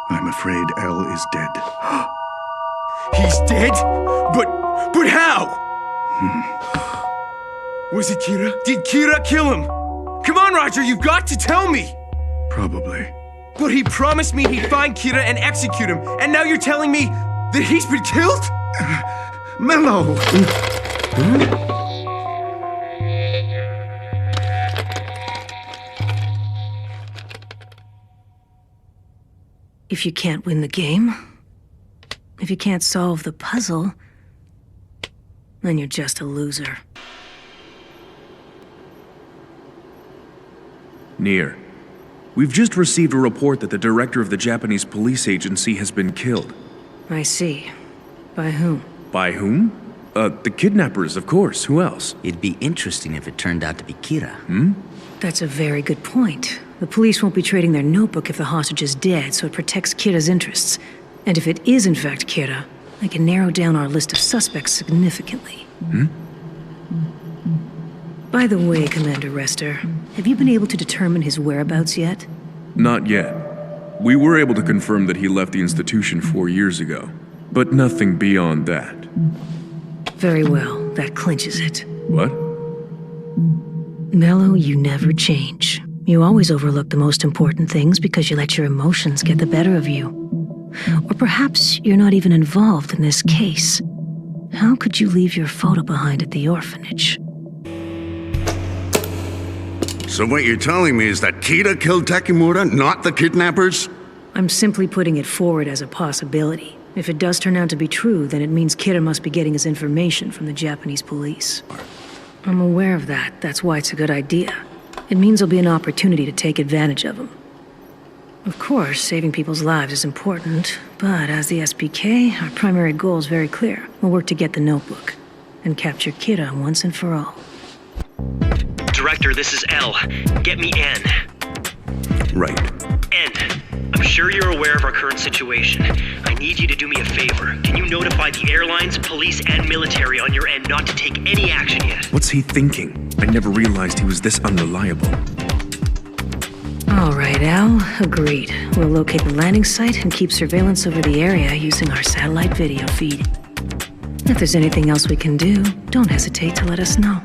I'm afraid El is dead. He's dead? But how? Was it Kira? Did Kira kill him? Come on, Roger, you've got to tell me! Probably. But he promised me he'd find Kira and execute him, and now you're telling me that he's been killed? Mello! If you can't win the game, if you can't solve the puzzle, then you're just a loser. Nier, we've just received a report that the director of the Japanese police agency has been killed. I see. By whom? By whom? The kidnappers, of course. Who else? It'd be interesting if it turned out to be Kira. That's a very good point. The police won't be trading their notebook if the hostage is dead, so it protects Kira's interests. And if it is in fact Kira, I can narrow down our list of suspects significantly. By the way, Commander Rester, have you been able to determine his whereabouts yet? Not yet. We were able to confirm that he left the institution 4 years ago, but nothing beyond that. Very well, that clinches it. What? Mello, you never change. You always overlook the most important things because you let your emotions get the better of you. Or perhaps you're not even involved in this case. How could you leave your photo behind at the orphanage? So what you're telling me is that Kira killed Takemura, not the kidnappers? I'm simply putting it forward as a possibility. If it does turn out to be true, then it means Kira must be getting his information from the Japanese police. I'm aware of that. That's why it's a good idea. It means there'll be an opportunity to take advantage of him. Of course, saving people's lives is important, but as the SPK, our primary goal is very clear. We'll work to get the notebook and capture Kira once and for all. Director, this is L. Get me N. Right. N. I'm sure you're aware of our current situation. I need you to do me a favor. Can you notify the airlines, police, and military on your end not to take any action yet? What's he thinking? I never realized he was this unreliable. All right, Al. Agreed. We'll locate the landing site and keep surveillance over the area using our satellite video feed. If there's anything else we can do, don't hesitate to let us know.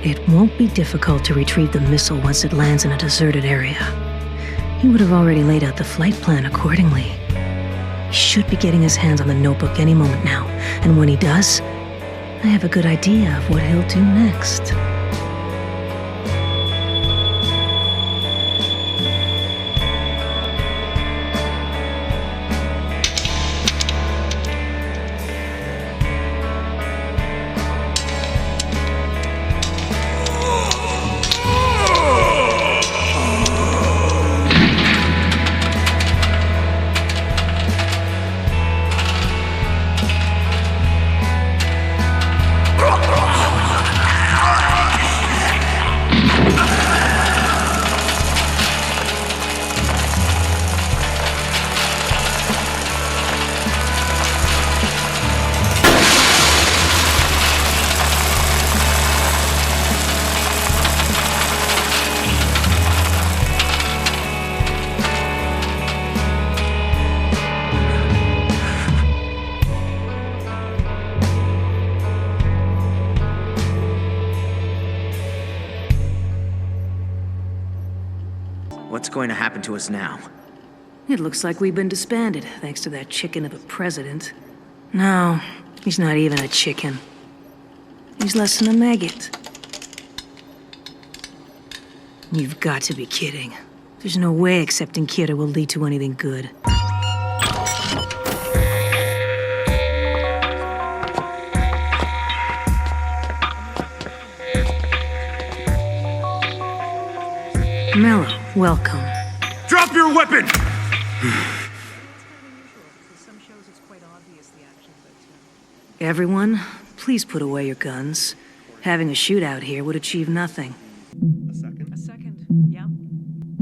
It won't be difficult to retrieve the missile once it lands in a deserted area. He would have already laid out the flight plan accordingly. He should be getting his hands on the notebook any moment now, and when he does, I have a good idea of what he'll do next. What's going to happen to us now? It looks like we've been disbanded, thanks to that chicken of a president. No, he's not even a chicken. He's less than a maggot. You've got to be kidding. There's no way accepting Kira will lead to anything good. Mello, welcome. Drop your weapon! Everyone, please put away your guns. Having a shootout here would achieve nothing. A second, yeah.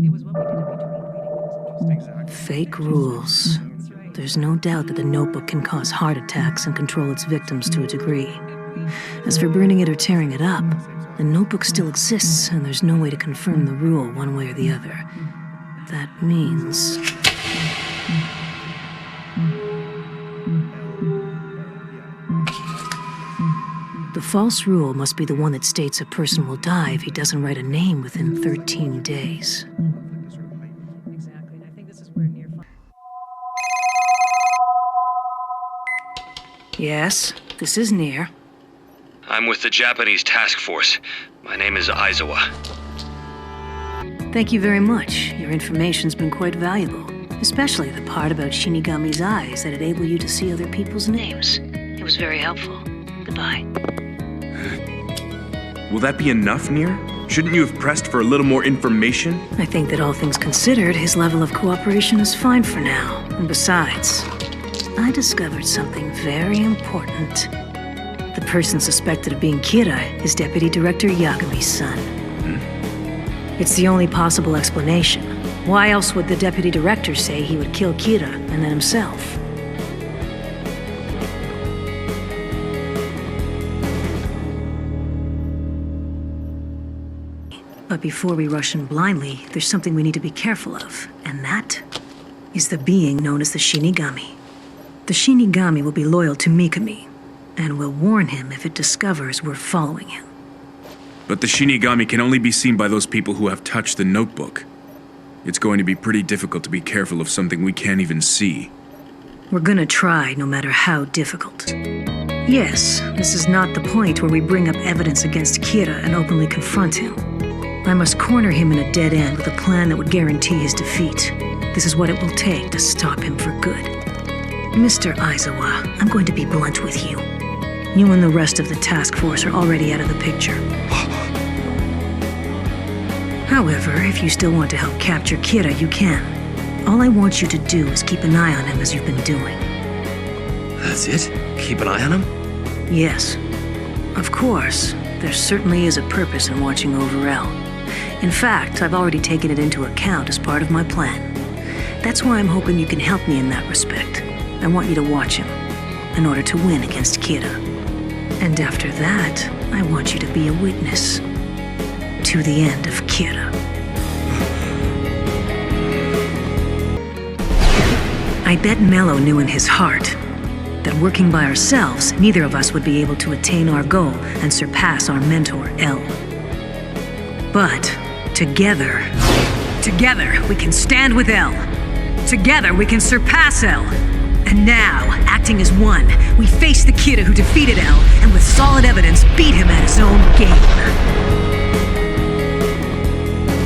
It was what we did in between reading those interesting. Fake rules. There's no doubt that the notebook can cause heart attacks and control its victims to a degree. As for burning it or tearing it up, The notebook still exists, and there's no way to confirm the rule one way or the other. That means... the false rule must be the one that states a person will die if he doesn't write a name within 13 days. Exactly, and I think this is where near. Yes, this is Near. I'm with the Japanese task force. My name is Aizawa. Thank you very much. Your information's been quite valuable. Especially the part about Shinigami's eyes that enable you to see other people's names. It was very helpful. Goodbye. Will that be enough, Nier? Shouldn't you have pressed for a little more information? I think that all things considered, his level of cooperation is fine for now. And besides, I discovered something very important. The person suspected of being Kira is Deputy Director Yagami's son. It's the only possible explanation. Why else would the Deputy Director say he would kill Kira and then himself? But before we rush in blindly, there's something we need to be careful of, and that is the being known as the Shinigami. The Shinigami will be loyal to Mikami, and will warn him if it discovers we're following him. But the Shinigami can only be seen by those people who have touched the notebook. It's going to be pretty difficult to be careful of something we can't even see. We're gonna try, no matter how difficult. Yes, this is not the point where we bring up evidence against Kira and openly confront him. I must corner him in a dead end with a plan that would guarantee his defeat. This is what it will take to stop him for good. Mr. Aizawa, I'm going to be blunt with you. You and the rest of the task force are already out of the picture. However, if you still want to help capture Kira, you can. All I want you to do is keep an eye on him as you've been doing. That's it? Keep an eye on him? Yes. Of course, there certainly is a purpose in watching over El. In fact, I've already taken it into account as part of my plan. That's why I'm hoping you can help me in that respect. I want you to watch him, in order to win against Kira. And after that, I want you to be a witness to the end of Kira. I bet Mello knew in his heart that working by ourselves, neither of us would be able to attain our goal and surpass our mentor, El. But together we can stand with El. Together we can surpass El. And now, acting as one, we face the Kira who defeated El and with solid evidence beat him at his own game.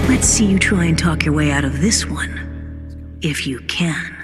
Let's see you try and talk your way out of this one, if you can.